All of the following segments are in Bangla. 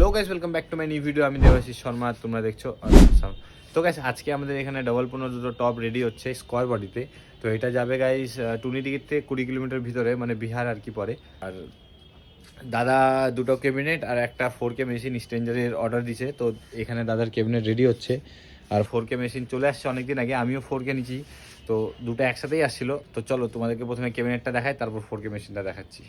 Hello guys, welcome back to my new video. আমি দেবাশিস শর্মা, তোমরা দেখছো অসাম। তো গাইস, আজকে আমাদের এখানে ডবল 15 দুটো টপ রেডি হচ্ছে স্কোয়ার বডিতে। তো এটা যাবে গাইস টুনিডিগির থেকে 20 কিলোমিটার ভিতরে, মানে বিহার আর কি পরে। আর দাদা দুটো ক্যাবিনেট আর একটা 4K মেশিন স্ট্রেঞ্জারের অর্ডার দিছে। তো এখানে দাদার ক্যাবিনেট রেডি হচ্ছে আর 4K মেশিন চলে আসছে অনেকদিন আগে। আমিও 4K নিচ্ছি, তো দুটো একসাথেই আসছিল। তো চলো তোমাদেরকে প্রথমে ক্যাবিনেটটা দেখাই, তারপর 4K মেশিনটা দেখাচ্ছি।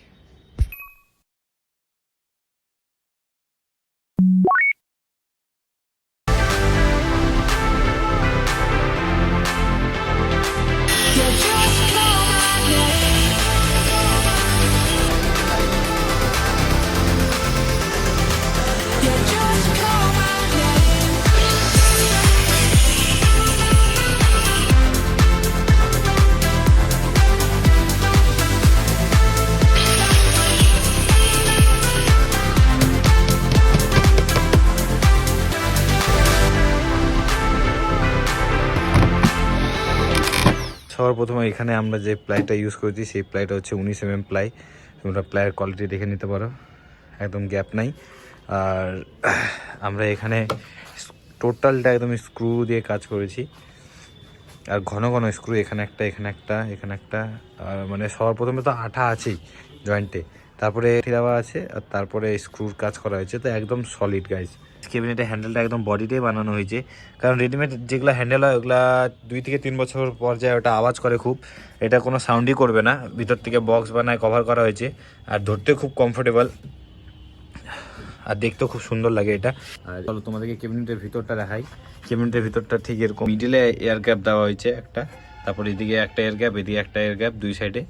সবার প্রথমে এখানে আমরা যে প্লাইটা ইউজ করেছি সেই প্লাইটা হচ্ছে 19mm প্লাই। তোমরা প্লাইয়ের কোয়ালিটি দেখে নিতে পারো, একদম গ্যাপ নাই। আর আমরা এখানে টোটালটা একদম স্ক্রু দিয়ে কাজ করেছি, আর ঘন ঘন স্ক্রু, এখানে একটা এখানে একটা এখানে একটা। আর মানে সবার প্রথমে তো আঠা আছেই জয়েন্টে, তারপরে দেওয়া আছে, আর তারপরে স্ক্রুর কাজ করা হয়েছে। তো একদম সলিড গাইজ। ক্যাবিনেটের হ্যান্ডেলটা একদম বডিতেই বানানো হয়েছে, কারণ রেডিমেড যেগুলো হ্যান্ডেল হয় ওগুলা 2 থেকে 3 বছর পর যায়, ওটা আওয়াজ করে খুব। এটা কোনো সাউন্ডই করবে না, ভিতর থেকে বক্স বানায় কভার করা হয়েছে। আর ধরতেও খুব কমফোর্টেবল, আর দেখতেও খুব সুন্দর লাগে এটা। আর চলো তোমাদেরকে ক্যাবিনেটের ভিতরটা দেখাই। ক্যাবিনেটের ভিতরটা ঠিক এরকম, মিডিলে এয়ার গ্যাপ দেওয়া হয়েছে একটা, তারপর এদিকে একটা এয়ার গ্যাপ, এদিকে একটা এয়ার গ্যাপ, দুই সাইডে।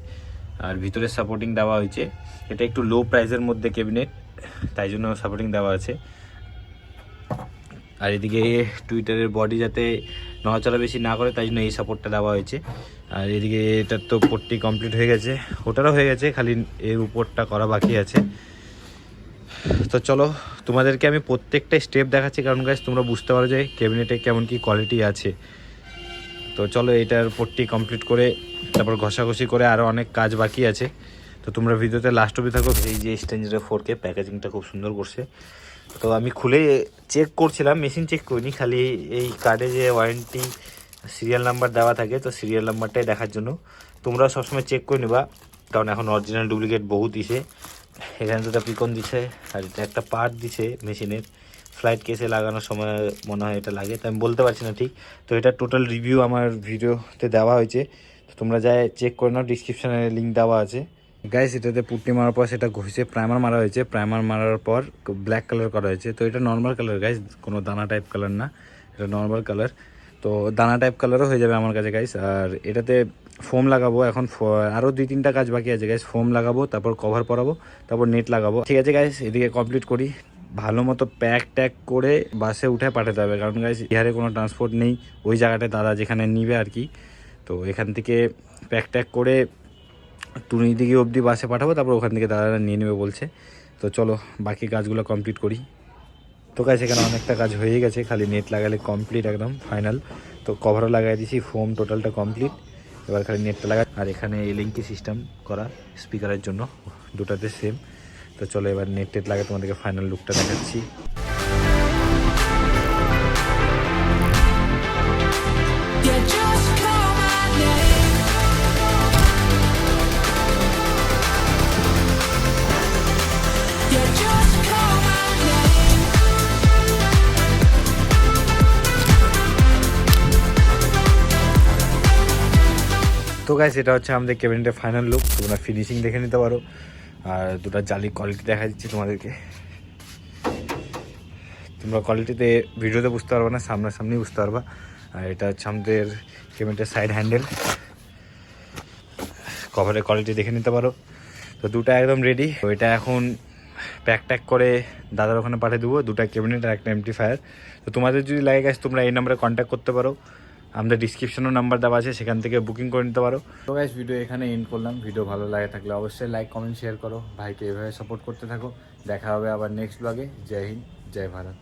আর ভিতরে সাপোর্টিং দেওয়া হয়েছে। এটা একটু লো প্রাইসের মধ্যে ক্যাবিনেট, তাই জন্য সাপোর্টিং দেওয়া আছে। আর এদিকে টুইটারের বডি যাতে নড়াচড়া বেশি না করে, তাই জন্য এই সাপোর্টটা দেওয়া হয়েছে। আর এদিকে এটার তো পট্টি কমপ্লিট হয়ে গেছে, ওটারও হয়ে গেছে, খালি এর উপরটা করা বাকি আছে। তো চলো তোমাদেরকে আমি প্রত্যেকটা স্টেপ দেখাচ্ছি, কারণ গাইস তোমরা বুঝতে পারো যে ক্যাবিনেটে কেমন কি কোয়ালিটি আছে। তো চলো এটার পট্টি কমপ্লিট করে তারপর ঘষাঘষি করে, আরও অনেক কাজ বাকি আছে। তো তোমরা ভিডিওতে লাস্ট অবধি থাকো। এই যে স্ট্রেঞ্জারের 4K প্যাকেজিংটা খুব সুন্দর করছে। তো আমি খুলে চেক করছিলাম, মেশিন চেক করিনি, খালি এই কার্ডে যে ওয়ারেন্টি সিরিয়াল নাম্বার দেওয়া থাকে, তো সিরিয়াল নাম্বারটাই দেখার জন্য। তোমরা সবসময় চেক করে নেবা, কারণ এখন অরিজিনাল ডুপ্লিকেট বহুত দিছে। এখানে দুটো পিকন দিছে, আর এটা একটা পার্ট দিছে মেশিনের, ফ্লাইট কেসে লাগানোর সময় মনে হয় এটা লাগে, তো আমি বলতে পারছি না ঠিক। তো এটা টোটাল রিভিউ আমার ভিডিওতে দেওয়া হয়েছে, তো তোমরা যাই চেক করে নাও, ডিসক্রিপশানে লিঙ্ক দেওয়া আছে। গাইস এটাতে পুট্টি মারার পর সেটা ঘষে প্রাইমার মারা হয়েছে, প্রাইমার মারার পর ব্ল্যাক কালার করা হয়েছে। তো এটা নর্মাল কালার গাইস, কোনো দানা টাইপ কালার না, এটা নর্মাল কালার। তো দানা টাইপ কালারও হয়ে যাবে আমার কাছে গাইস। আর এটাতে ফোম লাগাবো এখন, আরও 2-3টা কাজ বাকি আছে গাইস। ফোম লাগাবো, তারপর কভার পরাবো, তারপর নেট লাগাবো। ঠিক আছে গাইস, এদিকে কমপ্লিট করি, ভালো মতো প্যাক ট্যাক করে বাসে উঠে পাঠাতে হবে, কারণ গাইস বিহারে কোনো ট্রান্সপোর্ট নেই ওই জায়গাটায়, দাদা যেখানে নিবে আর কি। তো এখান থেকে প্যাক ট্যাক করে টুনি দিকে অবধি বাসে পাঠাবো, তারপর ওখান থেকে দাদারা নিয়ে নেবে বলছে। তো চলো বাকি কাজগুলো কমপ্লিট করি। তো গাইস এখানে অনেকটা কাজ হয়ে গেছে, খালি নেট লাগালে কমপ্লিট একদম ফাইনাল। তো কভারও লাগাই দিয়েছি, ফোম টোটালটা কমপ্লিট, এবার খালি নেটটা লাগা। আর এখানে এলএনকি সিস্টেম করা স্পিকারের জন্য, দুটাতে সেম। তো চলো এবার নেট টেট লাগে তোমাদেরকে ফাইনাল লুকটা দেখাচ্ছি। তো গাইস এটা হচ্ছে আমাদের ক্যাবিনেটের ফাইনাল লুক, তোমরা ফিনিশিং দেখে নিতে পারো। আর দুটো জালি কোয়ালিটি দেখা দিচ্ছি তোমাদেরকে, তোমরা কোয়ালিটিতে ভিডিওতে বুঝতে পারবে না, সামনাসামনি বুঝতে পারবা। আর এটা হচ্ছে আমাদের ক্যাবিনেটের সাইড হ্যান্ডেল, কভারের কোয়ালিটি দেখে নিতে পারো। তো দুটো একদম রেডি। তো এটা এখন প্যাক ট্যাক করে দাদার ওখানে পাঠিয়ে দেবো, দুটো ক্যাবিনেট আর একটা এমপ্লিফায়ার। তো তোমাদের যদি লাগে গাইস তোমরা এই নাম্বারে কন্ট্যাক্ট করতে পারো, আমাদের ডিসক্রিপশনেও নাম্বার দেওয়া আছে, সেখান থেকে বুকিং করে নিতে পারো। তো গাইস ভিডিও এখানে এন্ড করলাম। ভিডিও ভালো লাগে থাকলে অবশ্যই লাইক কমেন্ট শেয়ার করো, ভাইকে এভাবে সাপোর্ট করতে থাকো। দেখা হবে আবার নেক্সট ব্লগে। জয় হিন্দ, জয় ভারত।